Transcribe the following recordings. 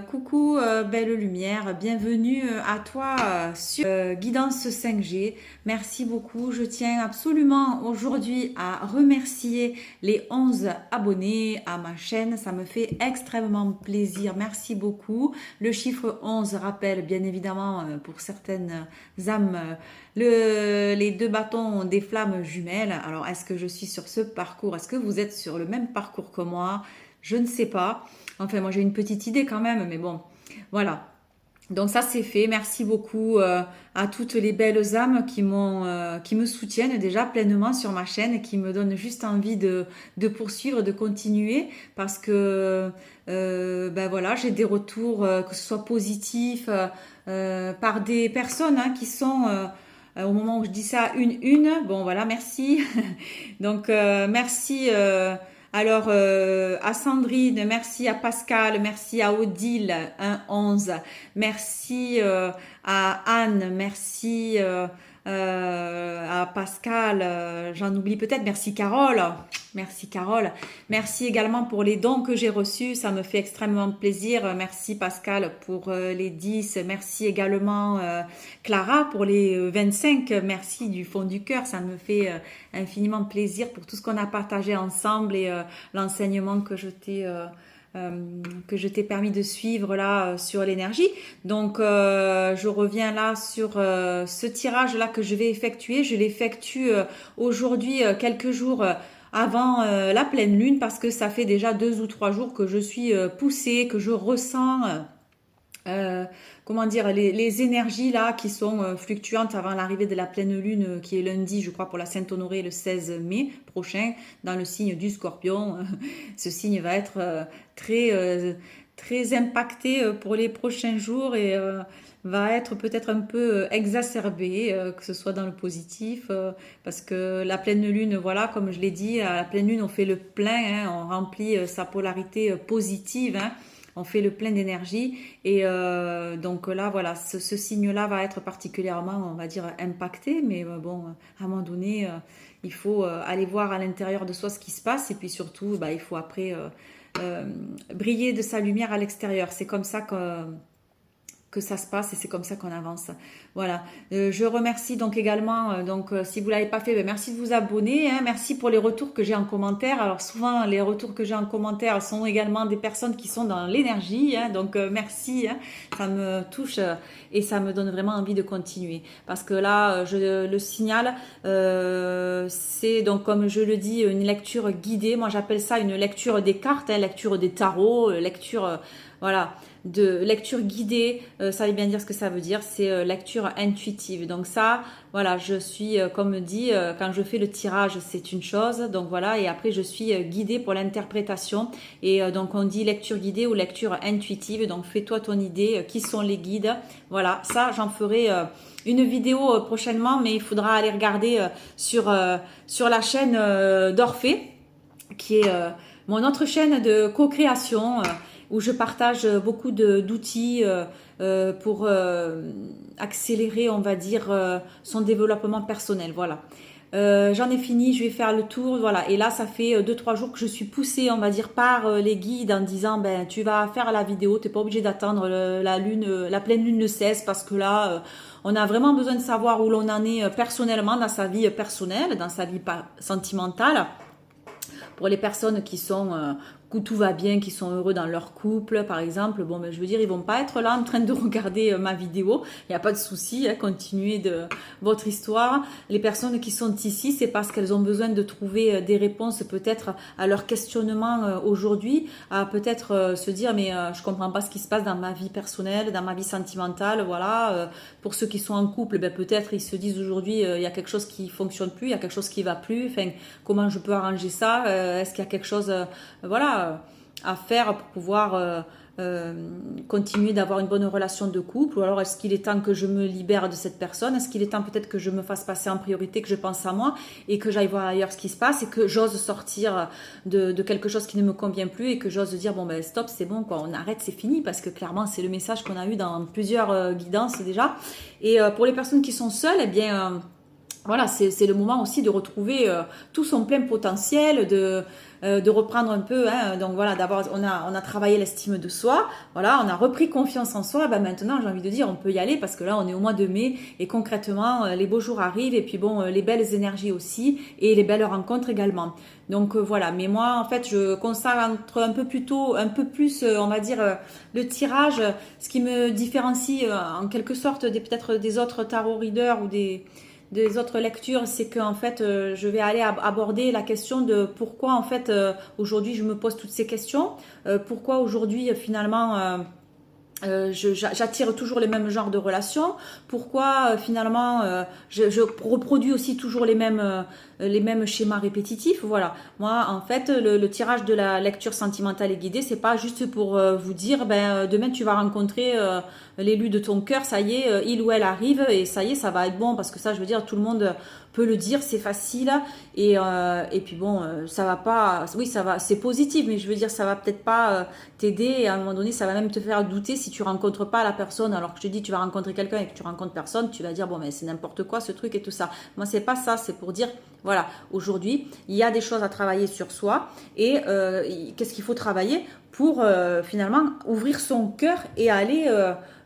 Coucou belle lumière, bienvenue à toi sur Guidance 5G. Merci beaucoup. Je tiens absolument aujourd'hui à remercier les 11 abonnés à ma chaîne. Ça me fait extrêmement plaisir. Merci beaucoup. Le chiffre 11 rappelle bien évidemment pour certaines âmes les deux bâtons des flammes jumelles. Alors est-ce que je suis sur ce parcours? Est-ce que vous êtes sur le même parcours que moi? Je ne sais pas. Enfin, moi j'ai une petite idée quand même, mais bon, voilà. Donc ça c'est fait. Merci beaucoup à toutes les belles âmes qui me soutiennent déjà pleinement sur ma chaîne et qui me donnent juste envie de poursuivre, de continuer parce que ben voilà, j'ai des retours que ce soit positifs par des personnes qui sont au moment où je dis ça une. Bon voilà, merci. Donc merci. À Sandrine, merci à Pascal, merci à Odile 111, merci à Anne, merci à Pascal, j'en oublie peut-être, merci Carole, merci également pour les dons que j'ai reçus, ça me fait extrêmement plaisir, merci Pascal pour les 10, merci également Clara pour les 25, merci du fond du cœur, ça me fait infiniment plaisir pour tout ce qu'on a partagé ensemble et l'enseignement que je t'ai permis de suivre là sur l'énergie. Donc je reviens là sur ce tirage là que je vais effectuer. Je l'effectue aujourd'hui quelques jours avant la pleine lune parce que ça fait déjà 2 ou 3 jours que je suis poussée, que je ressens euh, comment dire, les énergies là qui sont fluctuantes avant l'arrivée de la pleine lune qui est lundi, je crois, pour la Sainte-Honorée le 16 mai prochain, dans le signe du Scorpion. Ce signe va être très impacté pour les prochains jours et va être peut-être un peu exacerbé, que ce soit dans le positif, parce que la pleine lune, voilà, comme je l'ai dit, à la pleine lune, on fait le plein, hein, on remplit sa polarité positive, hein, on fait le plein d'énergie et donc là voilà ce signe-là va être particulièrement on va dire impacté mais bon à un moment donné il faut aller voir à l'intérieur de soi ce qui se passe et puis surtout bah, il faut après briller de sa lumière à l'extérieur, c'est comme ça que ça se passe et c'est comme ça qu'on avance. Voilà. Je remercie donc également, si vous l'avez pas fait, ben, merci de vous abonner. Hein, merci pour les retours que j'ai en commentaire. Alors souvent les retours que j'ai en commentaire sont également des personnes qui sont dans l'énergie. Hein, donc merci, hein, ça me touche et ça me donne vraiment envie de continuer. Parce que là, je le signale, c'est donc comme je le dis une lecture guidée. Moi j'appelle ça une lecture des cartes, hein, lecture des tarots, lecture voilà, de lecture guidée, ça veut bien dire ce que ça veut dire, c'est lecture intuitive. Donc ça, voilà, je suis, comme dit, quand je fais le tirage, c'est une chose, donc voilà, et après je suis guidée pour l'interprétation. Et donc on dit lecture guidée ou lecture intuitive, donc fais-toi ton idée, qui sont les guides. Voilà, ça j'en ferai une vidéo prochainement, mais il faudra aller regarder sur la chaîne d'Orphée, qui est mon autre chaîne de co-création où je partage beaucoup d'outils pour accélérer, on va dire, son développement personnel. Voilà. J'en ai fini, je vais faire le tour, voilà. Et là, ça fait 2 3 jours que je suis poussée, on va dire, par les guides en disant, ben, tu vas faire la vidéo, t'es pas obligé d'attendre la pleine lune le 16 parce que là, on a vraiment besoin de savoir où l'on en est personnellement dans sa vie personnelle, dans sa vie sentimentale. Pour les personnes qui sont où tout va bien, qui sont heureux dans leur couple, par exemple, bon, ben, je veux dire, ils vont pas être là en train de regarder ma vidéo. Il n'y a pas de souci, hein, continuez de votre histoire. Les personnes qui sont ici, c'est parce qu'elles ont besoin de trouver des réponses peut-être à leurs questionnements aujourd'hui, à peut-être se dire, mais je comprends pas ce qui se passe dans ma vie personnelle, dans ma vie sentimentale, voilà. Pour ceux qui sont en couple, ben, peut-être ils se disent aujourd'hui, il y a quelque chose qui fonctionne plus, il y a quelque chose qui va plus, enfin, comment je peux arranger ça, est-ce qu'il y a quelque chose, voilà, à faire pour pouvoir continuer d'avoir une bonne relation de couple, ou alors est-ce qu'il est temps que je me libère de cette personne, est-ce qu'il est temps peut-être que je me fasse passer en priorité, que je pense à moi et que j'aille voir ailleurs ce qui se passe et que j'ose sortir de quelque chose qui ne me convient plus et que j'ose dire bon ben stop, c'est bon quoi, on arrête, c'est fini, parce que clairement c'est le message qu'on a eu dans plusieurs guidances déjà. Et pour les personnes qui sont seules, eh bien voilà, c'est le moment aussi de retrouver tout son plein potentiel, de reprendre un peu, hein, donc voilà, on a travaillé l'estime de soi, voilà, on a repris confiance en soi, ben maintenant j'ai envie de dire on peut y aller parce que là on est au mois de mai et concrètement les beaux jours arrivent et puis bon, les belles énergies aussi et les belles rencontres également. Donc voilà, mais moi en fait je consacre un peu plus, on va dire, le tirage, ce qui me différencie en quelque sorte peut-être des autres tarot readers ou des autres lectures, c'est qu'en fait, je vais aller aborder la question de pourquoi en fait aujourd'hui je me pose toutes ces questions, pourquoi aujourd'hui finalement j'attire toujours les mêmes genres de relations. Pourquoi finalement je reproduis aussi toujours les mêmes schémas répétitifs. Voilà. Moi, en fait, le tirage de la lecture sentimentale et guidée, c'est pas juste pour vous dire, ben demain tu vas rencontrer l'élu de ton cœur, ça y est, il ou elle arrive et ça y est, ça va être bon parce que ça, je veux dire, tout le monde peut le dire, c'est facile et puis bon, ça va pas, oui, ça va, c'est positif, mais je veux dire, ça va peut-être pas t'aider et à un moment donné, ça va même te faire douter si tu rencontres pas la personne. Alors que je te dis, tu vas rencontrer quelqu'un et que tu rencontres personne, tu vas dire bon, mais c'est n'importe quoi ce truc et tout ça. Moi, c'est pas ça, c'est pour dire voilà, aujourd'hui, il y a des choses à travailler sur soi et qu'est-ce qu'il faut travailler pour finalement ouvrir son cœur et aller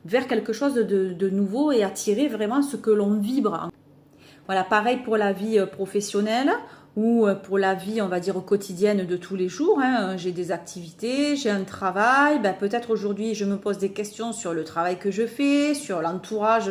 vers quelque chose de nouveau et attirer vraiment ce que l'on vibre. Voilà, pareil pour la vie professionnelle ou pour la vie, on va dire, quotidienne de tous les jours. Hein. J'ai des activités, j'ai un travail. Ben, peut-être aujourd'hui, je me pose des questions sur le travail que je fais, sur l'entourage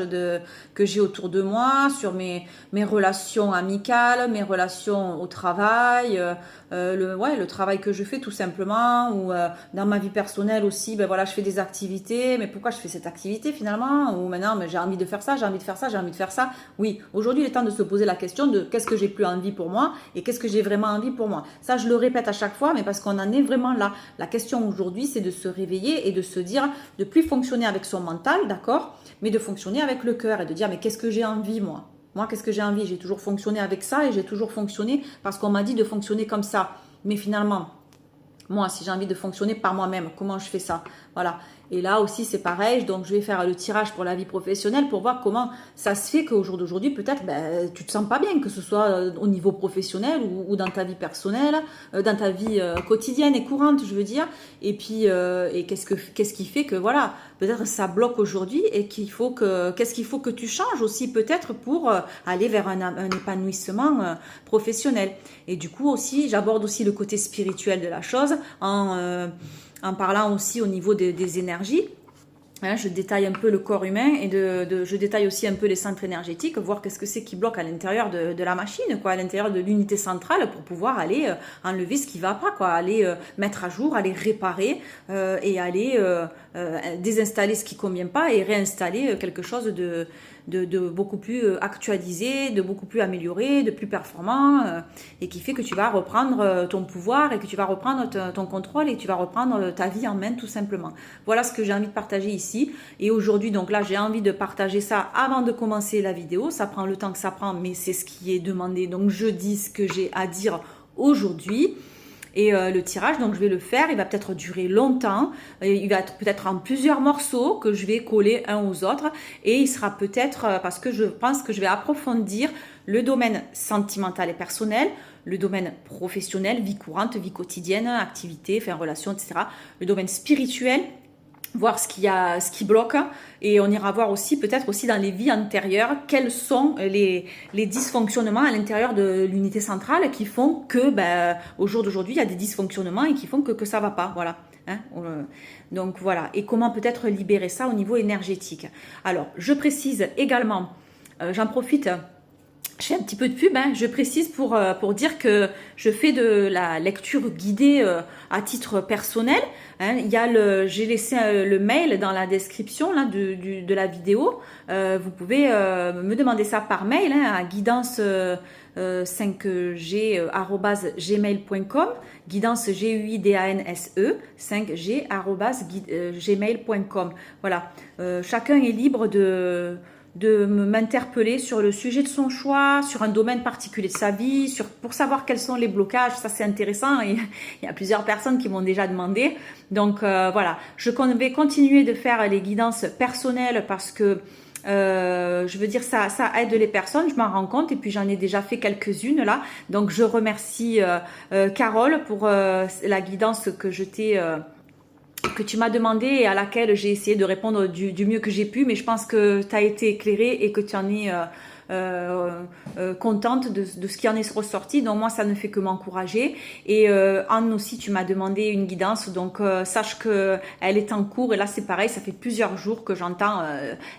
que j'ai autour de moi, sur mes relations amicales, mes relations au travail, le travail que je fais tout simplement, ou dans ma vie personnelle aussi, ben voilà, je fais des activités, mais pourquoi je fais cette activité finalement? Ou maintenant, ben, j'ai envie de faire ça, j'ai envie de faire ça, j'ai envie de faire ça. Oui, aujourd'hui, il est temps de se poser la question de qu'est-ce que j'ai plus envie pour moi et qu'est-ce que j'ai vraiment envie pour moi. Ça, je le répète à chaque fois, mais parce qu'on en est vraiment là. La question aujourd'hui, c'est de se réveiller et de se dire, de plus fonctionner avec son mental, d'accord, mais de fonctionner avec le cœur et de dire, mais qu'est-ce que j'ai envie moi? Moi, qu'est-ce que j'ai envie? J'ai toujours fonctionné avec ça et j'ai toujours fonctionné parce qu'on m'a dit de fonctionner comme ça. Mais finalement, moi, si j'ai envie de fonctionner par moi-même, comment je fais ça? Voilà. Et là aussi, c'est pareil. Donc, je vais faire le tirage pour la vie professionnelle pour voir comment ça se fait qu'au jour d'aujourd'hui, peut-être, ben, tu te sens pas bien, que ce soit au niveau professionnel ou dans ta vie personnelle, dans ta vie quotidienne et courante, je veux dire. Et puis, qu'est-ce qui fait que, voilà, peut-être ça bloque aujourd'hui et qu'est-ce qu'il faut que tu changes aussi peut-être pour aller vers un épanouissement professionnel. Et du coup aussi, j'aborde aussi le côté spirituel de la chose en parlant aussi au niveau des énergies. Hein, je détaille un peu le corps humain et je détaille aussi un peu les centres énergétiques, voir qu'est-ce que c'est qui bloque à l'intérieur de la machine, quoi, à l'intérieur de l'unité centrale pour pouvoir aller enlever ce qui va pas, quoi, aller mettre à jour, aller réparer et aller désinstaller ce qui convient pas et réinstaller quelque chose de beaucoup plus actualisé, de beaucoup plus amélioré, de plus performant et qui fait que tu vas reprendre ton pouvoir et que tu vas reprendre ton contrôle et que tu vas reprendre ta vie en main tout simplement. Voilà ce que j'ai envie de partager ici et aujourd'hui donc là j'ai envie de partager ça avant de commencer la vidéo. Ça prend le temps que ça prend mais c'est ce qui est demandé donc je dis ce que j'ai à dire aujourd'hui. Et le tirage, donc je vais le faire, il va peut-être durer longtemps, il va être peut-être en plusieurs morceaux que je vais coller un aux autres et il sera peut-être, parce que je pense que je vais approfondir le domaine sentimental et personnel, le domaine professionnel, vie courante, vie quotidienne, activité, enfin relations, etc. Le domaine spirituel, voir ce qui bloque et on ira voir aussi peut-être aussi dans les vies antérieures quels sont les dysfonctionnements à l'intérieur de l'unité centrale qui font que au jour d'aujourd'hui il y a des dysfonctionnements et qui font que ça va pas, voilà. Hein, donc voilà, et comment peut-être libérer ça au niveau énergétique. Alors je précise également, j'en profite, je fais un petit peu de pub, hein. Je précise pour dire que je fais de la lecture guidée à titre personnel. Hein. J'ai laissé le mail dans la description là, de la vidéo. Vous pouvez me demander ça par mail hein, à guidance 5g@gmail.com, guidance guidanse 5g@gmail.com. Voilà. Chacun est libre de m'interpeller sur le sujet de son choix, sur un domaine particulier de sa vie, pour savoir quels sont les blocages. Ça, c'est intéressant. Et il y a plusieurs personnes qui m'ont déjà demandé. Donc, voilà. Je vais continuer de faire les guidances personnelles parce que Je veux dire, ça aide les personnes, je m'en rends compte, et puis j'en ai déjà fait quelques-unes là. Donc je remercie Carole pour la guidance que tu m'as demandé et à laquelle j'ai essayé de répondre du mieux que j'ai pu, mais je pense que tu as été éclairée et que tu en es contente de ce qui en est ressorti. Donc moi, ça ne fait que m'encourager. Et Anne aussi, tu m'as demandé une guidance, donc sache que elle est en cours. Et là, c'est pareil, ça fait plusieurs jours que j'entends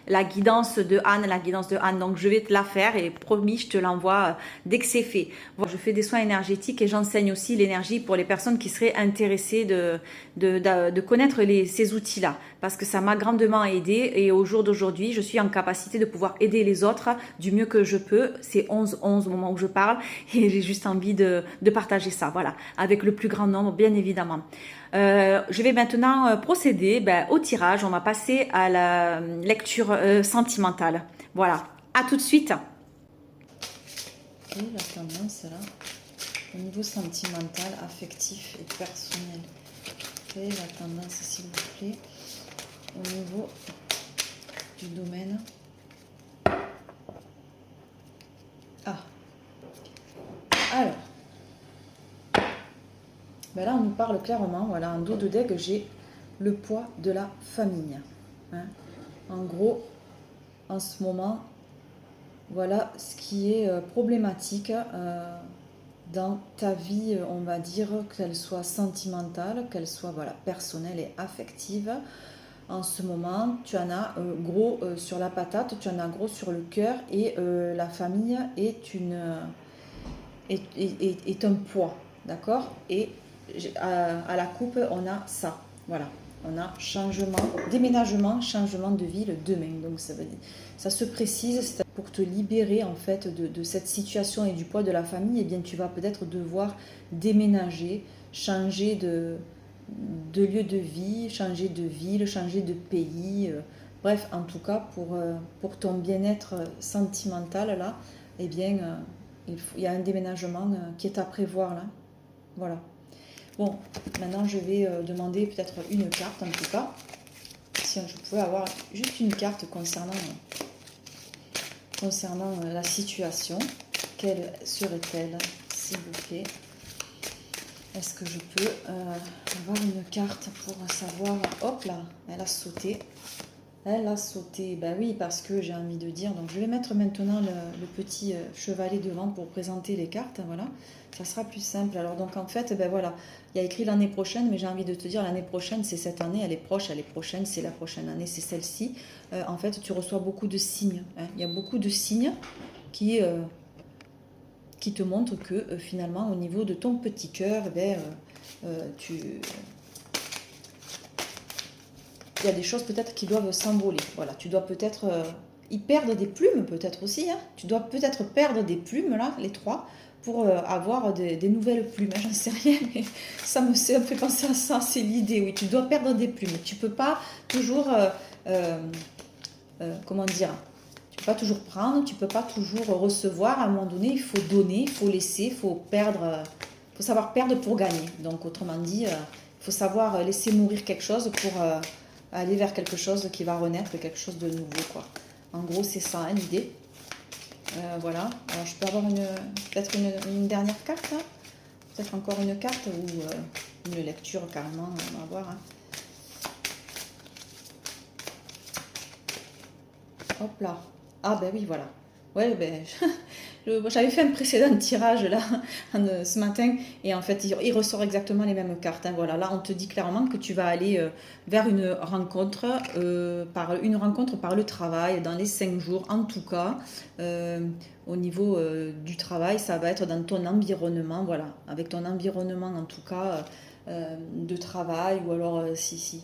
la guidance de Anne, la guidance de Anne. Donc je vais te la faire et promis, je te l'envoie dès que c'est fait. Bon, je fais des soins énergétiques et j'enseigne aussi l'énergie pour les personnes qui seraient intéressées de connaître ces outils-là, parce que ça m'a grandement aidé et au jour d'aujourd'hui, je suis en capacité de pouvoir aider les autres du mieux que je peux. C'est 11-11 au moment où je parle et j'ai juste envie de partager ça, voilà, avec le plus grand nombre, bien évidemment. Je vais maintenant procéder au tirage. On va passer à la lecture sentimentale. Voilà, à tout de suite. Et la tendance là, au niveau sentimental, affectif et personnel. Quelle est la tendance, s'il vous plaît, au niveau du domaine? Ah, alors, là on nous parle clairement, voilà, en dos de deck, j'ai le poids de la famille. Hein. En gros, en ce moment, voilà ce qui est problématique dans ta vie, on va dire, qu'elle soit sentimentale, qu'elle soit voilà, personnelle et affective. En ce moment, tu en as gros sur la patate, tu en as gros sur le cœur, et la famille est un poids, d'accord? Et à la coupe, on a ça, voilà. On a changement, déménagement, changement de ville demain. Donc ça veut dire, ça se précise, pour te libérer en fait de cette situation et du poids de la famille. Eh bien, tu vas peut-être devoir déménager, changer de lieu de vie, changer de ville, changer de pays. Bref, en tout cas, pour ton bien-être sentimental là, eh bien, il y a un déménagement qui est à prévoir là. Voilà. Bon, maintenant je vais demander peut-être une carte en tout cas. Si je pouvais avoir juste une carte concernant la situation. Quelle serait-elle, s'il vous plaît? Est-ce que je peux avoir une carte pour savoir... Hop là, elle a sauté. Elle a sauté. Ben oui, parce que j'ai envie de dire... Donc je vais mettre maintenant le petit chevalet devant pour présenter les cartes. Voilà, ça sera plus simple. Alors donc en fait, ben voilà, il y a écrit l'année prochaine, mais j'ai envie de te dire l'année prochaine, c'est cette année, elle est proche, elle est prochaine, c'est la prochaine année, c'est celle-ci. En fait, tu reçois beaucoup de signes. Hein. Il y a beaucoup de signes qui te montrent que finalement, au niveau de ton petit cœur, il y a des choses peut-être qui doivent s'envoler. Voilà, tu dois peut-être y perdre des plumes, peut-être aussi. Hein. Tu dois peut-être perdre des plumes, là, les trois, pour avoir des nouvelles plumes. J'en sais rien, mais ça me fait penser à ça, c'est l'idée. Oui, tu dois perdre des plumes. Tu peux pas toujours, comment dire, tu peux pas toujours prendre, tu peux pas toujours recevoir. À un moment donné, il faut donner, il faut laisser, il faut perdre, faut savoir perdre pour gagner. Donc, autrement dit, il faut savoir laisser mourir quelque chose pour aller vers quelque chose qui va renaître, quelque chose de nouveau, quoi. En gros, c'est ça, hein, l'idée. Voilà. Alors, je peux avoir peut-être une dernière carte, hein. Peut-être encore une carte ou une lecture carrément, on va voir. Hein. Hop là. Ah ben oui, voilà. Ouais, ben j'avais fait un précédent tirage là ce matin et en fait il ressort exactement les mêmes cartes. Hein. Voilà, là on te dit clairement que tu vas aller vers une rencontre par le travail dans les 5 jours en tout cas. Au niveau du travail, ça va être dans ton environnement, voilà, avec ton environnement en tout cas de travail ou alors si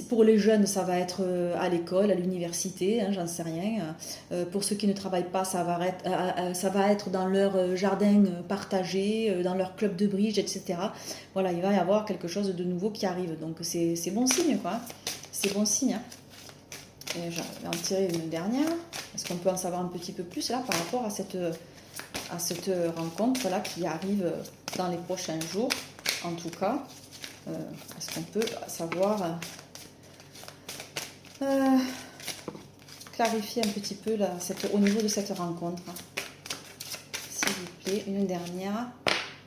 pour les jeunes, ça va être à l'école, à l'université, hein, j'en sais rien. Pour ceux qui ne travaillent pas, ça va être dans leur jardin partagé, dans leur club de bridge, etc. Voilà, il va y avoir quelque chose de nouveau qui arrive. Donc c'est bon signe, quoi. C'est bon signe. Hein. Et je vais en tirer une dernière. Est-ce qu'on peut en savoir un petit peu plus là par rapport à cette rencontre là qui arrive dans les prochains jours, en tout cas. Est-ce qu'on peut savoir clarifier un petit peu là, au niveau de cette rencontre. S'il vous plaît, une dernière.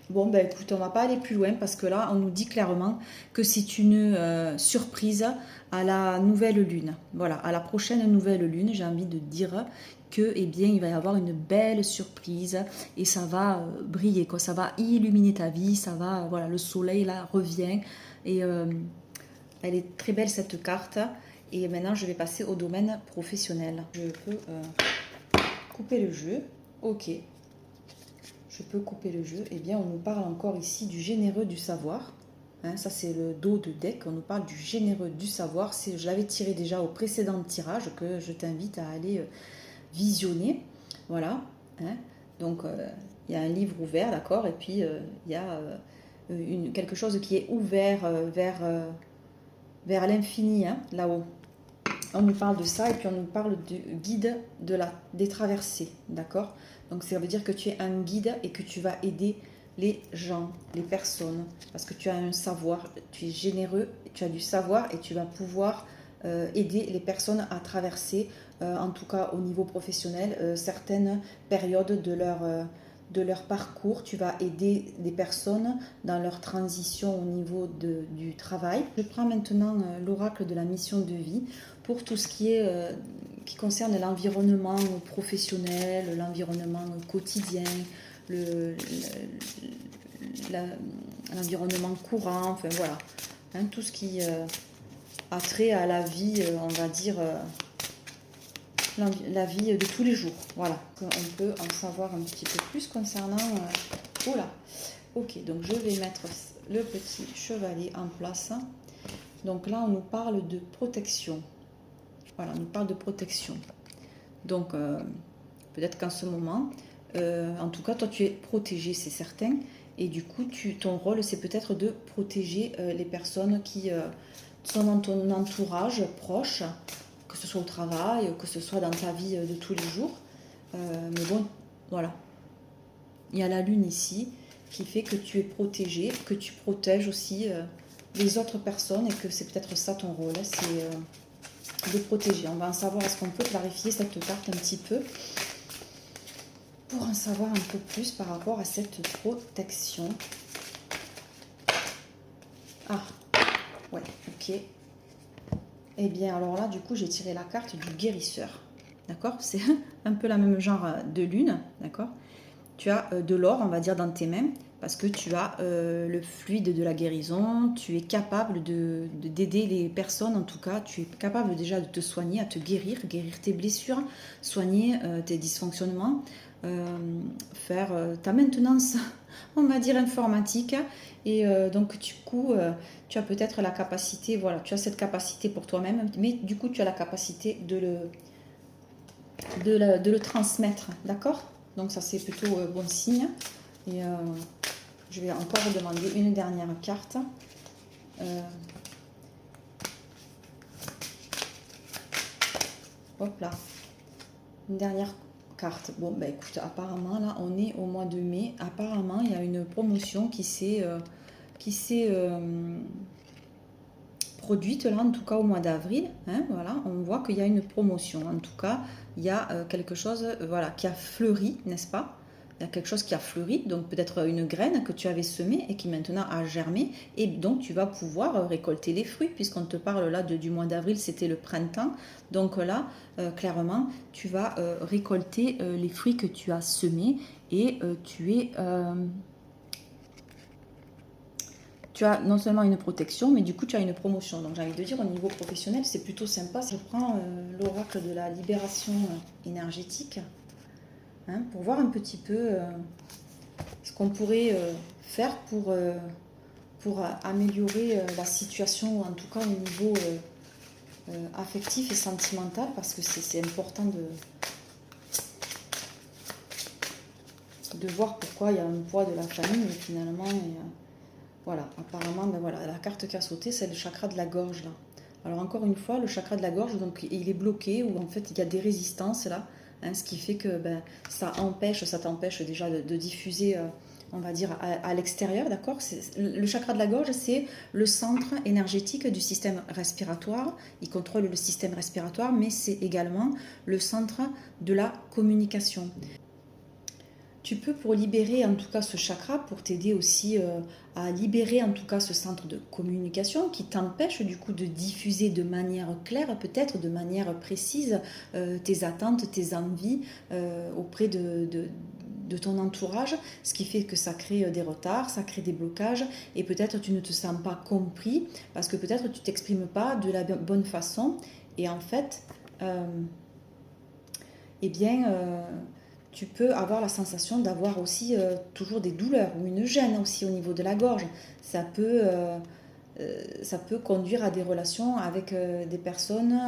Bon, ben écoute, on va pas aller plus loin parce que là, on nous dit clairement que c'est une surprise à la nouvelle lune. Voilà, à la prochaine nouvelle lune, j'ai envie de dire que, eh bien, il va y avoir une belle surprise et ça va briller, quoi. Ça va illuminer ta vie, ça va, voilà, le soleil là revient et elle est très belle cette carte. Et maintenant, je vais passer au domaine professionnel. Je peux couper le jeu. Ok. Je peux couper le jeu. Eh bien, on nous parle encore ici du généreux du savoir. Hein, ça, c'est le dos de deck. On nous parle du généreux du savoir. Je l'avais tiré déjà au précédent tirage que je t'invite à aller visionner. Voilà. Hein. Donc, il y a un livre ouvert, d'accord. Et puis, il y a quelque chose qui est ouvert vers l'infini, hein, là-haut. On nous parle de ça et puis on nous parle du guide des traversées, d'accord? Donc ça veut dire que tu es un guide et que tu vas aider les gens, les personnes, parce que tu as un savoir, tu es généreux, tu as du savoir et tu vas pouvoir aider les personnes à traverser, en tout cas au niveau professionnel, certaines périodes de leur parcours. Tu vas aider des personnes dans leur transition au niveau du travail. Je prends maintenant l'oracle de la mission de vie pour tout ce qui concerne l'environnement professionnel, l'environnement quotidien, l'environnement courant, enfin voilà, hein, tout ce qui a trait à la vie, on va dire, la vie de tous les jours. Voilà, on peut en savoir un petit peu plus concernant... Voilà, ok, donc je vais mettre le petit chevalet en place. Donc là, on nous parle de protection. Voilà, on nous parle de protection. Donc, peut-être qu'en ce moment, en tout cas, toi, tu es protégé, c'est certain. Et du coup, ton rôle, c'est peut-être de protéger les personnes qui sont dans ton entourage proche, que ce soit au travail, que ce soit dans ta vie de tous les jours. Mais bon, voilà. Il y a la lune ici qui fait que tu es protégé, que tu protèges aussi les autres personnes et que c'est peut-être ça ton rôle, c'est de protéger. On va en savoir, est-ce qu'on peut clarifier cette carte un petit peu pour en savoir un peu plus par rapport à cette protection. Ah, ouais, ok. Eh bien, alors là, du coup, j'ai tiré la carte du guérisseur. D'accord? C'est un peu la même genre de lune, d'accord? Tu as de l'or, on va dire, dans tes mains, parce que tu as le fluide de la guérison, tu es capable d'aider les personnes, en tout cas, tu es capable déjà de te soigner, à te guérir tes blessures, soigner tes dysfonctionnements, faire ta maintenance, on va dire, informatique. Et donc, du coup, tu as peut-être la capacité, voilà, tu as cette capacité pour toi-même, mais du coup, tu as la capacité de le transmettre, d'accord? Donc ça, c'est plutôt bon signe. Et je vais encore demander une dernière carte. Hop là. Une dernière carte. Bon, ben écoute, apparemment, là, on est au mois de mai. Apparemment, il y a une promotion qui s'est produite, là, en tout cas au mois d'avril. Hein, voilà, on voit qu'il y a une promotion. En tout cas, il y a quelque chose voilà, qui a fleuri, n'est-ce pas? Il y a quelque chose qui a fleuri, donc peut-être une graine que tu avais semée et qui maintenant a germé. Et donc, tu vas pouvoir récolter les fruits, puisqu'on te parle là du mois d'avril, c'était le printemps. Donc là, clairement, tu vas récolter les fruits que tu as semés et tu as non seulement une protection, mais du coup, tu as une promotion. Donc, j'ai envie de dire, au niveau professionnel, c'est plutôt sympa. Je prends l'oracle de la libération énergétique, hein, pour voir un petit peu ce qu'on pourrait faire pour améliorer la situation, en tout cas au niveau affectif et sentimental, parce que c'est important de voir pourquoi il y a un poids de la famille, finalement. Voilà, apparemment, ben voilà, la carte qui a sauté, c'est le chakra de la gorge, là. Alors, encore une fois, le chakra de la gorge, donc, il est bloqué, ou en fait, il y a des résistances, là, hein, ce qui fait que ben, ça t'empêche déjà de diffuser on va dire, à l'extérieur, d'accord? Le chakra de la gorge, c'est le centre énergétique du système respiratoire. Il contrôle le système respiratoire, mais c'est également le centre de la communication. Tu peux, pour libérer en tout cas ce chakra, pour t'aider aussi à libérer en tout cas ce centre de communication qui t'empêche du coup de diffuser de manière claire, peut-être de manière précise, tes attentes, tes envies auprès de ton entourage, ce qui fait que ça crée des retards, ça crée des blocages et peut-être tu ne te sens pas compris parce que peut-être tu t'exprimes pas de la bonne façon et en fait, eh bien, tu peux avoir la sensation d'avoir aussi toujours des douleurs ou une gêne aussi au niveau de la gorge. Ça peut, ça peut conduire à des relations avec des personnes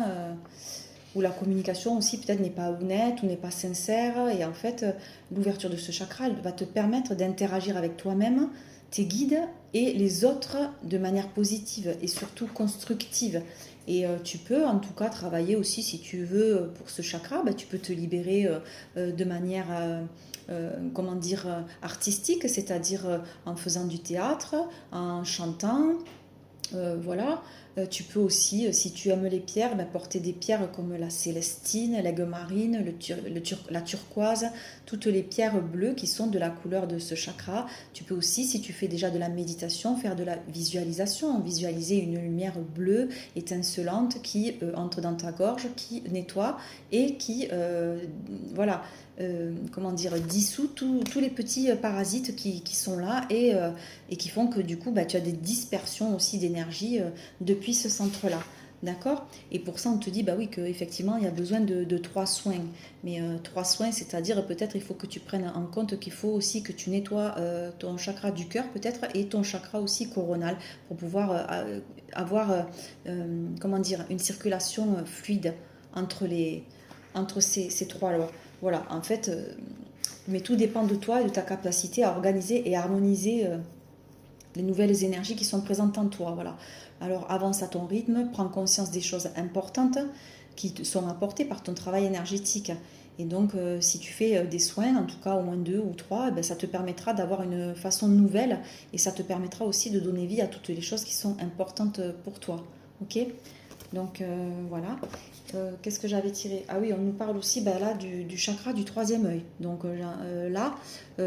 où la communication aussi peut-être n'est pas honnête ou n'est pas sincère. Et en fait, l'ouverture de ce chakra elle va te permettre d'interagir avec toi-même, tes guides et les autres de manière positive et surtout constructive. Et tu peux en tout cas travailler aussi si tu veux pour ce chakra, bah, tu peux te libérer de manière comment dire, artistique, c'est-à-dire en faisant du théâtre, en chantant, voilà. Tu peux aussi, si tu aimes les pierres, ben, porter des pierres comme la célestine, l'aigle marine, la turquoise, toutes les pierres bleues qui sont de la couleur de ce chakra. Tu peux aussi, si tu fais déjà de la méditation, faire de la visualisation, visualiser une lumière bleue étincelante qui entre dans ta gorge, qui nettoie et qui, voilà, comment dire, dissout tous les petits parasites qui sont là et qui font que du coup bah, tu as des dispersions aussi d'énergie depuis ce centre-là. D'accord? Et pour ça, on te dit bah oui, qu'effectivement, il y a besoin de 3 soins. Mais 3 soins, c'est-à-dire peut-être il faut que tu prennes en compte qu'il faut aussi que tu nettoies ton chakra du cœur peut-être et ton chakra aussi coronal pour pouvoir avoir comment dire, une circulation fluide entre ces trois lois. Voilà, en fait, mais tout dépend de toi et de ta capacité à organiser et à harmoniser les nouvelles énergies qui sont présentes en toi. Voilà. Alors avance à ton rythme, prends conscience des choses importantes qui te sont apportées par ton travail énergétique. Et donc, si tu fais des soins, en tout cas au moins 2 ou 3, eh ben, ça te permettra d'avoir une façon nouvelle et ça te permettra aussi de donner vie à toutes les choses qui sont importantes pour toi. Ok? Donc voilà. Qu'est-ce que j'avais tiré? Ah oui, on nous parle aussi ben, là du chakra du troisième œil. Donc là,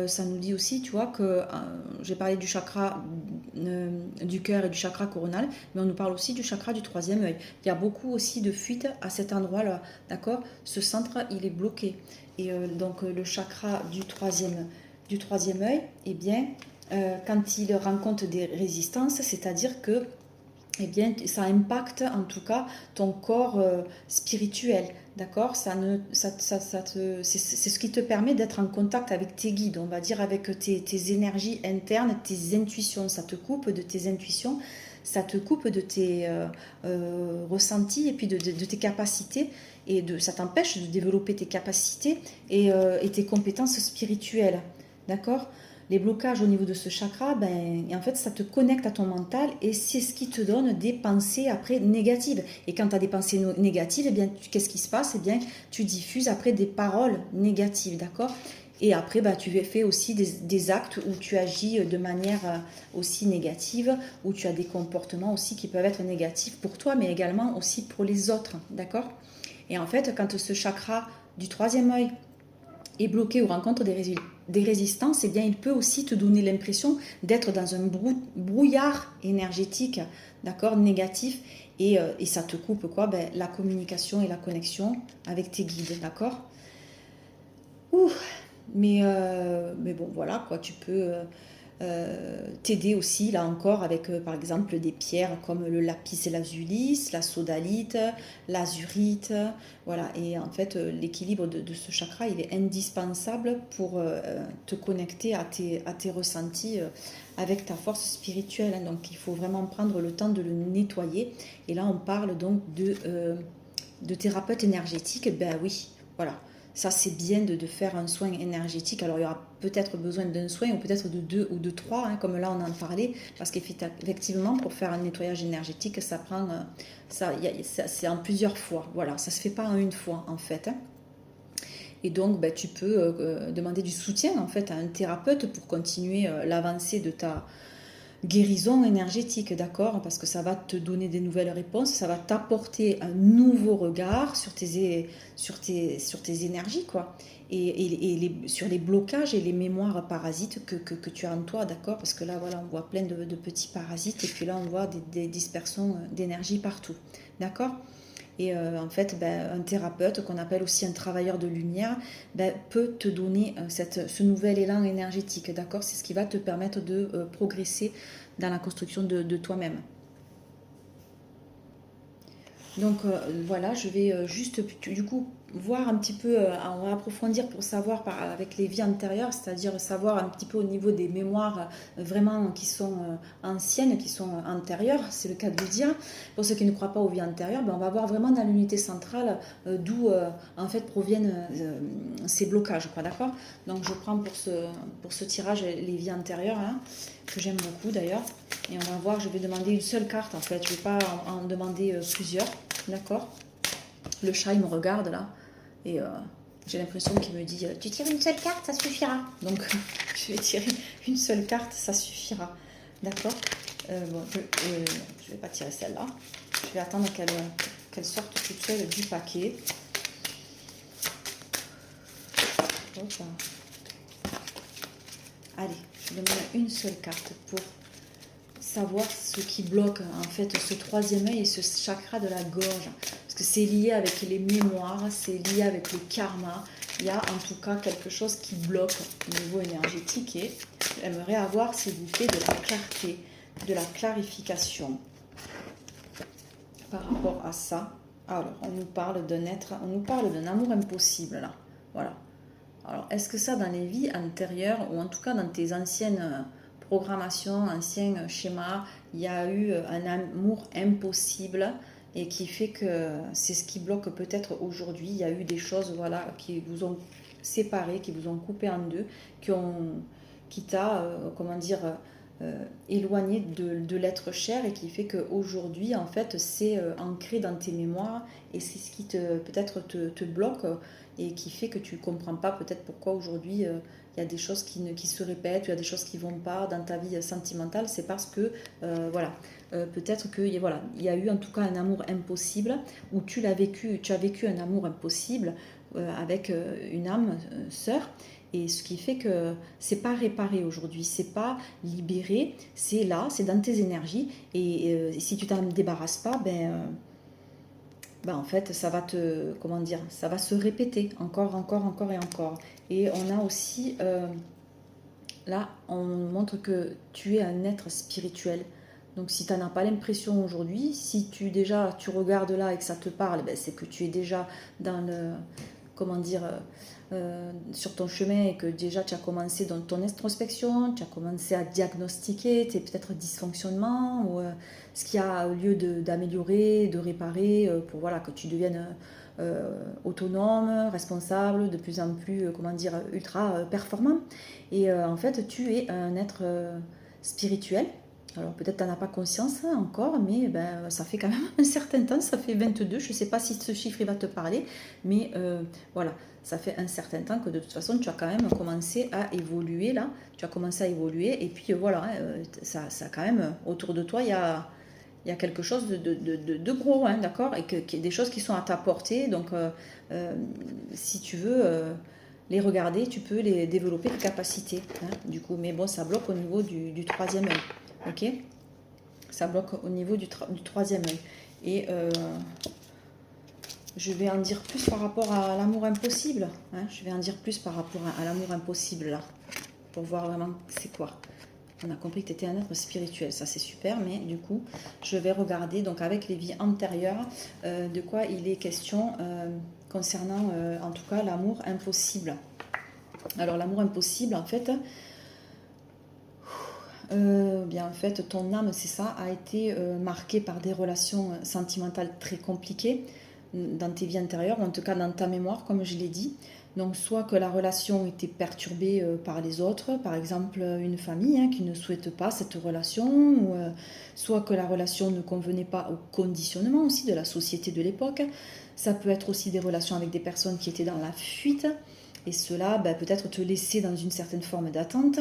ça nous dit aussi, tu vois, que j'ai parlé du chakra du cœur et du chakra coronal, mais on nous parle aussi du chakra du troisième œil. Il y a beaucoup aussi de fuites à cet endroit-là, d'accord? Ce centre, il est bloqué. Et donc le chakra du troisième œil, eh bien, quand il rencontre des résistances, c'est-à-dire que eh bien, ça impacte en tout cas ton corps spirituel, d'accord? C'est ce qui te permet d'être en contact avec tes guides, on va dire avec tes énergies internes, tes intuitions. Ça te coupe de tes intuitions, ça te coupe de tes ressentis et puis de tes capacités et ça t'empêche de développer tes capacités et tes compétences spirituelles, d'accord? Les blocages au niveau de ce chakra, ben, en fait, ça te connecte à ton mental et c'est ce qui te donne des pensées après négatives. Et quand tu as des pensées négatives, eh bien, qu'est-ce qui se passe? Eh bien, tu diffuses après des paroles négatives, d'accord? Et après, bah, tu fais aussi des actes où tu agis de manière aussi négative, où tu as des comportements aussi qui peuvent être négatifs pour toi, mais également aussi pour les autres, d'accord? Et en fait, quand ce chakra du troisième œil est bloqué ou rencontre des résistances, eh bien, il peut aussi te donner l'impression d'être dans un brouillard énergétique, d'accord, négatif, et ça te coupe quoi, ben, la communication et la connexion avec tes guides, d'accord. Ouh, mais bon, voilà, quoi, tu peux t'aider aussi, là encore, avec par exemple des pierres comme le lapis lazuli, la sodalite, l'azurite, voilà. Et en fait, l'équilibre de ce chakra, il est indispensable pour te connecter à tes ressentis avec ta force spirituelle, hein. Donc, il faut vraiment prendre le temps de le nettoyer. Et là, on parle donc de thérapeute énergétique. Ben oui, voilà. Ça, c'est bien de faire un soin énergétique. Alors, il y aura peut-être besoin d'un soin ou peut-être de 2 ou de 3, hein, comme là, on en parlait. Parce qu'effectivement, pour faire un nettoyage énergétique, ça prend... c'est en plusieurs fois. Voilà, ça ne se fait pas en une fois, en fait, hein. Et donc, ben, tu peux demander du soutien en fait à un thérapeute pour continuer l'avancée de ta guérison énergétique, d'accord? Parce que ça va te donner des nouvelles réponses, ça va t'apporter un nouveau regard sur tes énergies, quoi. Sur les blocages et les mémoires parasites que tu as en toi, d'accord? Parce que là, voilà, on voit plein de petits parasites et puis là, on voit des dispersions d'énergie partout, d'accord? Et en fait, ben, un thérapeute, qu'on appelle aussi un travailleur de lumière, ben, peut te donner ce nouvel élan énergétique, d'accord? C'est ce qui va te permettre de progresser dans la construction de toi-même. Donc voilà, je vais juste du coup voir un petit peu, on va approfondir pour savoir avec les vies antérieures, c'est-à-dire savoir un petit peu au niveau des mémoires vraiment qui sont anciennes, qui sont antérieures, c'est le cas de le dire. Pour ceux qui ne croient pas aux vies antérieures, ben, on va voir vraiment dans l'unité centrale d'où en fait proviennent ces blocages, quoi, d'accord? Donc je prends pour ce tirage les vies antérieures, hein, que j'aime beaucoup d'ailleurs. Et on va voir, je vais demander une seule carte en fait, je ne vais pas en demander plusieurs, d'accord? Le chat il me regarde là, et j'ai l'impression qu'il me dit tu tires une seule carte, ça suffira. Donc je vais tirer une seule carte, ça suffira, d'accord? Bon, je vais pas tirer celle-là, je vais attendre qu'elle sorte toute seule du paquet. Hop. Allez, je demande une seule carte pour savoir ce qui bloque en fait ce troisième œil et ce chakra de la gorge, parce que c'est lié avec les mémoires, c'est lié avec le karma. Il y a en tout cas quelque chose qui bloque au niveau énergétique et j'aimerais avoir, s'il vous plaît, de la clarté, de la clarification par rapport à ça. Alors, on nous parle d'un amour impossible là, voilà. Alors, est-ce que ça, dans les vies antérieures, ou en tout cas dans tes anciennes programmations, anciens schémas, il y a eu un amour impossible et qui fait que c'est ce qui bloque peut-être aujourd'hui. Il y a eu des choses, voilà, qui vous ont séparé, qui vous ont coupé en deux, qui t'a, comment dire, éloigné de l'être cher et qui fait qu'aujourd'hui, en fait, c'est ancré dans tes mémoires et c'est ce qui peut-être te bloque et qui fait que tu ne comprends pas peut-être pourquoi aujourd'hui il y a des choses qui se répètent, il y a des choses qui ne vont pas dans ta vie sentimentale. C'est parce que, voilà, peut-être qu'il voilà, y a eu en tout cas un amour impossible où tu as vécu un amour impossible avec une âme sœur. Et ce qui fait que c'est pas réparé aujourd'hui, c'est pas libéré, c'est là, c'est dans tes énergies. Et si tu t'en débarrasses pas, ben en fait, ça va comment dire, ça va se répéter encore, encore, encore et encore. Et on a aussi, là, on montre que tu es un être spirituel. Donc si tu n'en as pas l'impression aujourd'hui, si tu regardes là et que ça te parle, ben, c'est que tu es déjà dans le, comment dire, sur ton chemin et que déjà tu as commencé dans ton introspection, tu as commencé à diagnostiquer tes peut-être dysfonctionnements ou ce qui a lieu d'améliorer, de réparer pour voilà, que tu deviennes autonome, responsable, de plus en plus, comment dire, ultra performant. Et en fait, tu es un être spirituel. Alors peut-être tu n'en as pas conscience encore, mais ben, ça fait quand même un certain temps, ça fait 22, je ne sais pas si ce chiffre il va te parler, mais voilà, ça fait un certain temps que de toute façon tu as quand même commencé à évoluer là, tu as commencé à évoluer et puis voilà, ça quand même, autour de toi il y a quelque chose de gros, hein, d'accord, et des choses qui sont à ta portée, donc si tu veux les regarder, tu peux les développer tes capacités, hein, du coup, mais bon, ça bloque au niveau du troisième œil. Ok, ça bloque au niveau du troisième œil. Et je vais en dire plus par rapport à l'amour impossible. Hein, je vais en dire plus par rapport à l'amour impossible là. Pour voir vraiment c'est quoi. On a compris que tu étais un être spirituel. Ça c'est super. Mais du coup, je vais regarder donc avec les vies antérieures de quoi il est question concernant en tout cas l'amour impossible. Alors l'amour impossible en fait... bien en fait ton âme c'est ça a été marquée par des relations sentimentales très compliquées dans tes vies antérieures, ou en tout cas dans ta mémoire comme je l'ai dit, Donc soit que la relation était perturbée par les autres, par exemple une famille hein, qui ne souhaite pas cette relation, ou soit que la relation ne convenait pas au conditionnement aussi de la société de l'époque. Ça peut être aussi des relations avec des personnes qui étaient dans la fuite, et cela peut-être te laisser dans une certaine forme d'attente.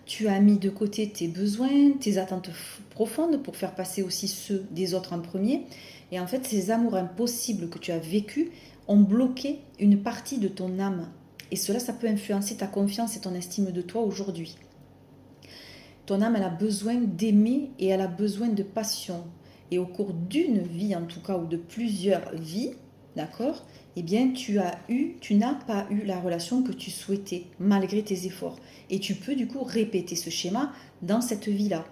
Tu as mis de côté tes besoins, tes attentes profondes pour faire passer aussi ceux des autres en premier. Et en fait, ces amours impossibles que tu as vécus ont bloqué une partie de ton âme. Et cela, ça peut influencer ta confiance et ton estime de toi aujourd'hui. Ton âme, elle a besoin d'aimer et elle a besoin de passion. Et au cours d'une vie, en tout cas, ou de plusieurs vies, d'accord, eh bien, tu n'as pas eu la relation que tu souhaitais, malgré tes efforts. Et tu peux, du coup, répéter ce schéma dans cette vie-là.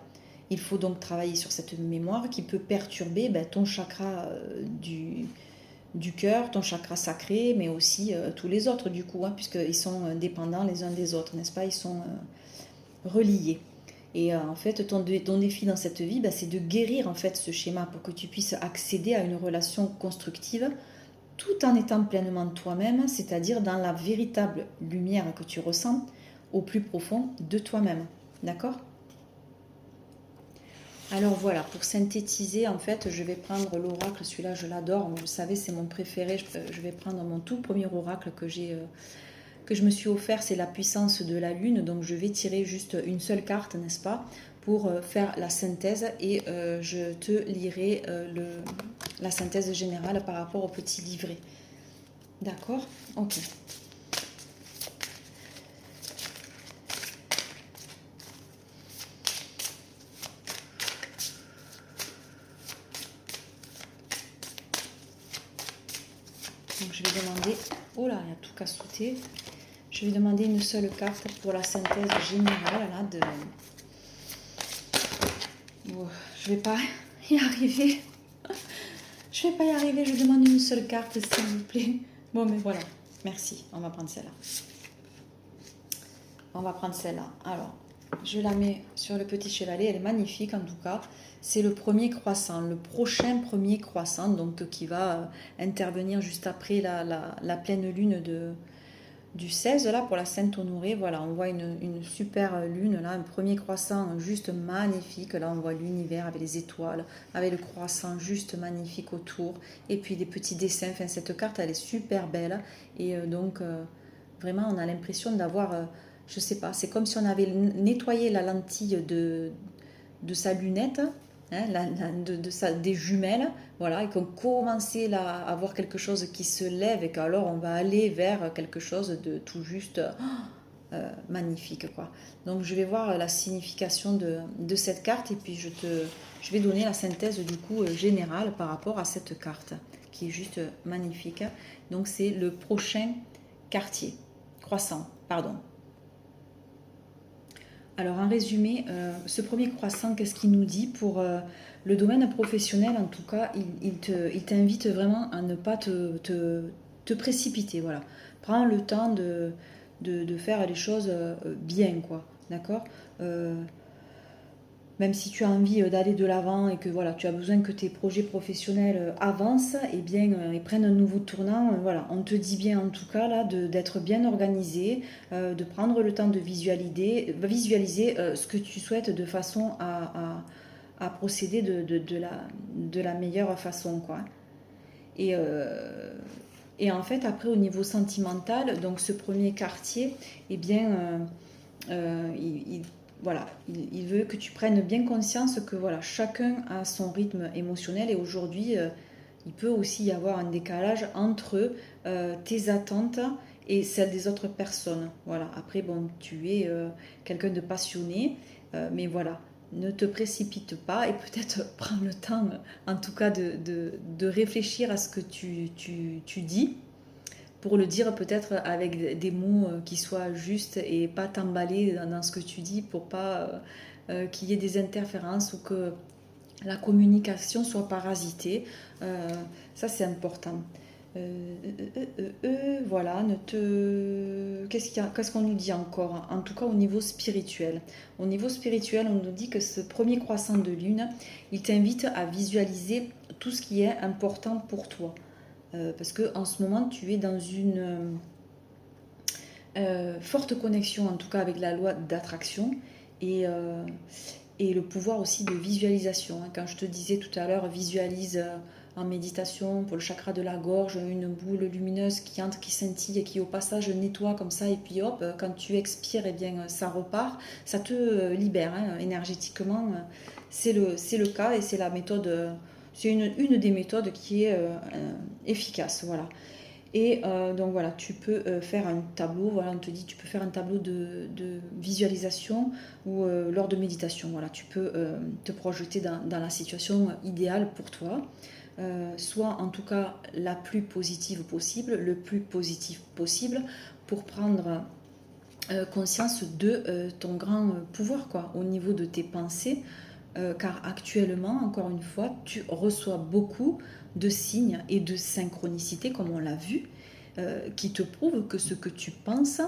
Il faut donc travailler sur cette mémoire qui peut perturber ton chakra du cœur, ton chakra sacré, mais aussi tous les autres du coup, hein, puisqu'ils sont dépendants les uns des autres, n'est-ce pas? Ils sont reliés. Et en fait, ton défi dans cette vie, c'est de guérir en fait ce schéma pour que tu puisses accéder à une relation constructive tout en étant pleinement toi-même, c'est-à-dire dans la véritable lumière que tu ressens au plus profond de toi-même. D'accord? Alors voilà, pour synthétiser, en fait, je vais prendre l'oracle, celui-là je l'adore, vous le savez, c'est mon préféré. Je vais prendre mon tout premier oracle que je me suis offert, c'est la puissance de la lune, donc je vais tirer juste une seule carte, n'est-ce pas, pour faire la synthèse et je te lirai la synthèse générale par rapport au petit livret. D'accord? Ok. Donc je vais demander... Oh là, il y a tout qu'à sauter. Je vais demander une seule carte pour la synthèse générale là, de... Oh, je vais pas y arriver. Je vais pas y arriver, je demande une seule carte s'il vous plaît. Bon mais voilà, merci, on va prendre celle-là. On va prendre celle-là. Alors, je la mets sur le petit chevalet, elle est magnifique en tout cas. C'est le premier croissant, le prochain premier croissant, donc qui va intervenir juste après la pleine lune du 16 là pour la Sainte Honorée. Voilà, on voit une super lune là, un premier croissant juste magnifique. Là, on voit l'univers avec les étoiles, avec le croissant juste magnifique autour, et puis des petits dessins. Enfin, cette carte, elle est super belle, et donc vraiment, on a l'impression d'avoir, je sais pas, c'est comme si on avait nettoyé la lentille de sa lunette, hein, des jumelles, voilà, et qu'on commençait là à voir quelque chose qui se lève, et qu'alors on va aller vers quelque chose de tout juste magnifique, quoi. Donc je vais voir la signification de cette carte, et puis je vais donner la synthèse du coup générale par rapport à cette carte qui est juste magnifique. Donc c'est le prochain quartier, croissant, pardon. Alors en résumé, ce premier croissant, qu'est-ce qu'il nous dit pour le domaine professionnel? En tout cas, il t'invite vraiment à ne pas te précipiter. Voilà. Prends le temps de faire les choses bien, quoi. D'accord? Même si tu as envie d'aller de l'avant et que voilà, tu as besoin que tes projets professionnels avancent, et bien, et prennent un nouveau tournant, voilà, on te dit bien en tout cas là d'être bien organisé, de prendre le temps de visualiser ce que tu souhaites de façon à procéder de la meilleure façon, quoi. Et, et en fait, après, au niveau sentimental, donc ce premier quartier, eh bien, voilà, il veut que tu prennes bien conscience que voilà, chacun a son rythme émotionnel, et aujourd'hui, il peut aussi y avoir un décalage entre tes attentes et celles des autres personnes. Voilà. Après, bon, tu es quelqu'un de passionné, mais voilà, ne te précipite pas, et peut-être prends le temps, en tout cas, de réfléchir à ce que tu dis, pour le dire peut-être avec des mots qui soient justes, et pas t'emballer dans ce que tu dis, pour pas qu'il y ait des interférences ou que la communication soit parasitée. Ça, c'est important. Voilà, qu'est-ce qu'on nous dit encore? En tout cas, au niveau spirituel. Au niveau spirituel, on nous dit que ce premier croissant de lune, il t'invite à visualiser tout ce qui est important pour toi. Parce que en ce moment, tu es dans Forte connexion en tout cas avec la loi d'attraction et, euh, et le pouvoir aussi de visualisation, hein. Quand je te disais tout à l'heure, visualise en méditation pour le chakra de la gorge, une boule lumineuse qui entre, qui scintille et qui au passage nettoie comme ça, et puis hop, quand tu expires, eh bien, ça repart, ça te libère, hein, énergétiquement. C'est le cas et c'est la méthode, c'est une des méthodes qui est efficace, voilà. Et donc voilà, tu peux faire un tableau, voilà, on te dit tu peux faire un tableau de visualisation ou lors de méditation. Voilà, tu peux te projeter dans la situation idéale pour toi, soit en tout cas la plus positive possible, le plus positif possible, pour prendre conscience de ton grand pouvoir, quoi, au niveau de tes pensées, car actuellement, encore une fois, tu reçois beaucoup de signes et de synchronicité, comme on l'a vu, qui te prouvent que ce que tu penses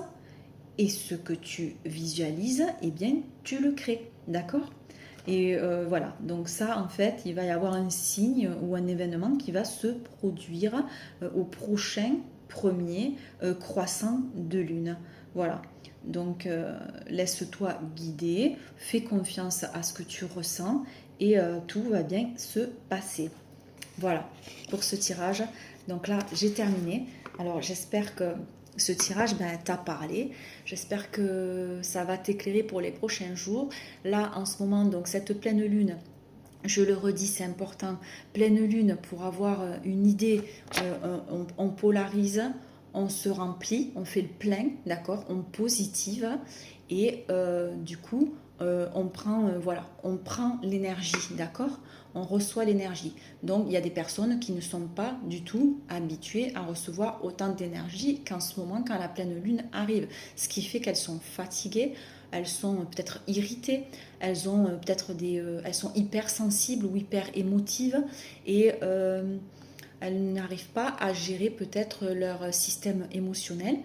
et ce que tu visualises, eh bien, tu le crées, d'accord? Et voilà, donc ça, en fait, il va y avoir un signe ou un événement qui va se produire au prochain premier croissant de lune. Voilà, donc laisse-toi guider, fais confiance à ce que tu ressens et tout va bien se passer. Voilà, pour ce tirage. Donc là, j'ai terminé. Alors, j'espère que ce tirage t'a parlé. J'espère que ça va t'éclairer pour les prochains jours. Là, en ce moment, donc cette pleine lune, je le redis, c'est important. Pleine lune, pour avoir une idée, on polarise, on se remplit, on fait le plein, d'accord? On positive et du coup, voilà, on prend l'énergie, d'accord? On reçoit l'énergie. Donc, il y a des personnes qui ne sont pas du tout habituées à recevoir autant d'énergie qu'en ce moment, quand la pleine lune arrive. Ce qui fait qu'elles sont fatiguées, elles sont peut-être irritées, elles ont peut-être elles sont hypersensibles ou hyper émotives et elles n'arrivent pas à gérer peut-être leur système émotionnel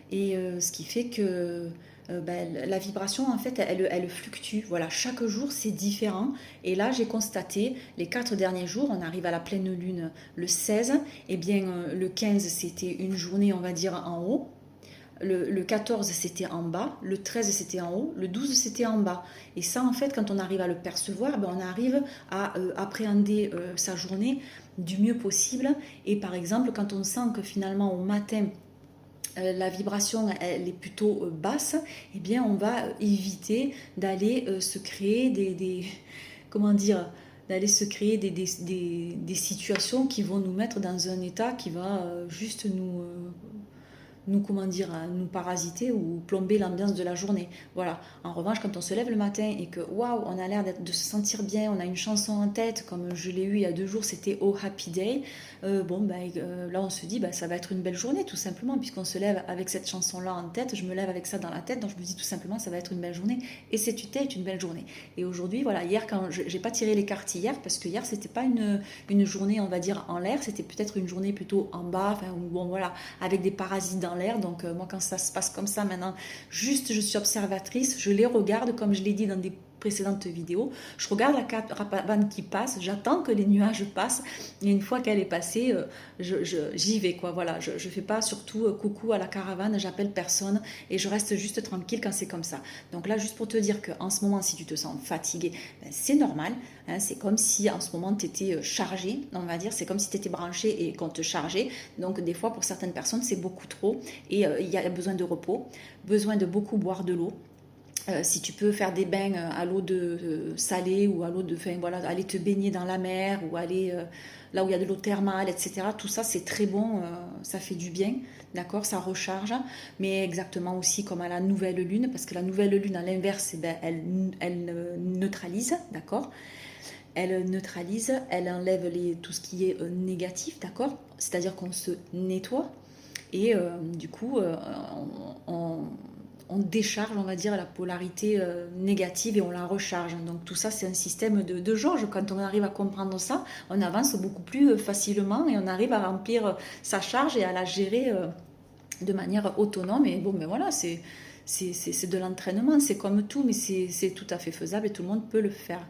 et ce qui fait que la vibration en fait elle fluctue. Voilà, chaque jour c'est différent et là j'ai constaté les 4 derniers jours, on arrive à la pleine lune le 16, et bien le 15 c'était une journée on va dire en haut. Le 14 c'était en bas, le 13 c'était en haut, le 12 c'était en bas. Et ça en fait quand on arrive à le percevoir, on arrive à appréhender sa journée du mieux possible. Et par exemple quand on sent que finalement au matin la vibration elle est plutôt basse, eh bien on va éviter d'aller se créer comment dire, d'aller se créer des situations qui vont nous mettre dans un état qui va juste comment dire, nous parasiter ou plomber l'ambiance de la journée. Voilà. En revanche, quand on se lève le matin et que waouh, on a l'air de se sentir bien, on a une chanson en tête, comme je l'ai eu il y a 2 jours, c'était Oh Happy Day. Là, on se dit, ça va être une belle journée, tout simplement, puisqu'on se lève avec cette chanson-là en tête. Je me lève avec ça dans la tête, donc je me dis tout simplement, ça va être une belle journée. Et c'était une belle journée. Et aujourd'hui, voilà, hier, quand j'ai pas tiré les cartes hier, parce que hier, c'était pas une journée, on va dire, en l'air, c'était peut-être une journée plutôt en bas, enfin, bon, voilà, avec des parasites dans l'air. Donc moi quand ça se passe comme ça maintenant, juste je suis observatrice, je les regarde comme je l'ai dit dans des précédentes vidéos, je regarde la caravane qui passe, j'attends que les nuages passent et une fois qu'elle est passée, j'y vais quoi, voilà, je fais pas surtout coucou à la caravane, j'appelle personne et je reste juste tranquille quand c'est comme ça. Donc là juste pour te dire qu'en ce moment si tu te sens fatigué, c'est normal, hein, c'est comme si en ce moment tu étais chargé, on va dire, c'est comme si tu étais branché et qu'on te chargeait, donc des fois pour certaines personnes c'est beaucoup trop et il y a besoin de repos, besoin de beaucoup boire de l'eau. Si tu peux faire des bains à l'eau salée ou à l'eau voilà, aller te baigner dans la mer ou aller là où il y a de l'eau thermale, etc. Tout ça, c'est très bon, ça fait du bien, d'accord, ça recharge. Mais exactement aussi comme à la nouvelle lune, parce que la nouvelle lune, à l'inverse, elle neutralise, d'accord. Elle neutralise, elle enlève tout ce qui est négatif, d'accord. C'est-à-dire qu'on se nettoie et du coup, on décharge, on va dire, la polarité négative et on la recharge. Donc tout ça, c'est un système de jauge. Quand on arrive à comprendre ça, on avance beaucoup plus facilement et on arrive à remplir sa charge et à la gérer de manière autonome. Et bon, mais voilà, c'est de l'entraînement, c'est comme tout, mais c'est tout à fait faisable et tout le monde peut le faire.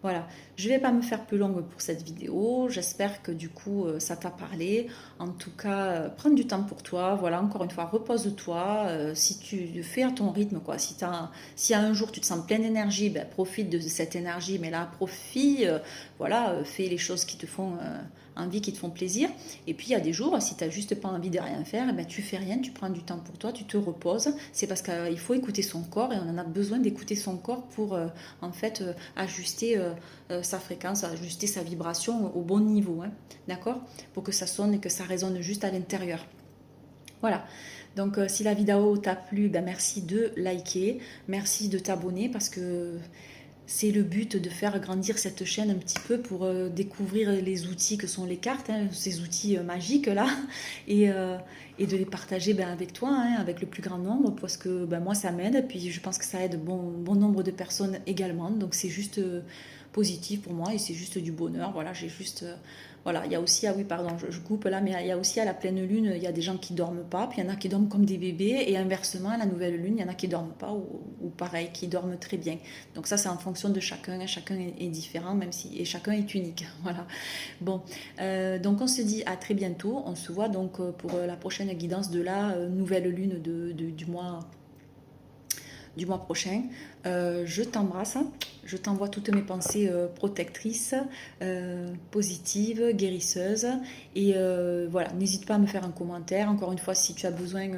Voilà, je vais pas me faire plus longue pour cette vidéo. J'espère que du coup ça t'a parlé. En tout cas, prends du temps pour toi. Voilà, encore une fois, repose-toi. Si tu fais à ton rythme, quoi. Si un jour tu te sens plein d'énergie, ben, profite de cette énergie. Mais là, profite. Voilà, fais les choses qui te font envie, qui te font plaisir. Et puis il y a des jours, si tu n'as juste pas envie de rien faire, eh ben, tu fais rien, tu prends du temps pour toi, tu te reposes. C'est parce qu'il faut écouter son corps et on en a besoin d'écouter son corps pour en fait ajuster sa fréquence, ajuster sa vibration au bon niveau, hein, d'accord? Pour que ça sonne et que ça résonne juste à l'intérieur. Voilà. Donc si la vidéo t'a plu, ben, merci de liker, merci de t'abonner parce que c'est le but de faire grandir cette chaîne un petit peu pour découvrir les outils que sont les cartes, hein, ces outils magiques là, et de les partager ben, avec toi, hein, avec le plus grand nombre, parce que ben, moi ça m'aide, puis je pense que ça aide bon nombre de personnes également, donc c'est juste positif pour moi et c'est juste du bonheur. Voilà, j'ai juste voilà, il y a aussi, ah oui, pardon, je coupe là, mais il y a aussi à la pleine lune, il y a des gens qui dorment pas, puis il y en a qui dorment comme des bébés, et inversement, à la nouvelle lune, il y en a qui dorment pas, ou pareil, qui dorment très bien. Donc ça, c'est en fonction de chacun, chacun est différent, même si, et chacun est unique. Voilà. Bon, donc on se dit à très bientôt, on se voit donc pour la prochaine guidance de la nouvelle lune du mois prochain. Je t'embrasse, je t'envoie toutes mes pensées protectrices, positives, guérisseuses. Et voilà, n'hésite pas à me faire un commentaire. Encore une fois, si tu as besoin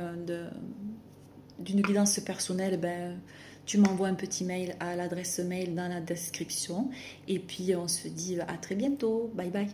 d'une guidance personnelle, ben, tu m'envoies un petit mail à l'adresse mail dans la description. Et puis on se dit à très bientôt. Bye bye.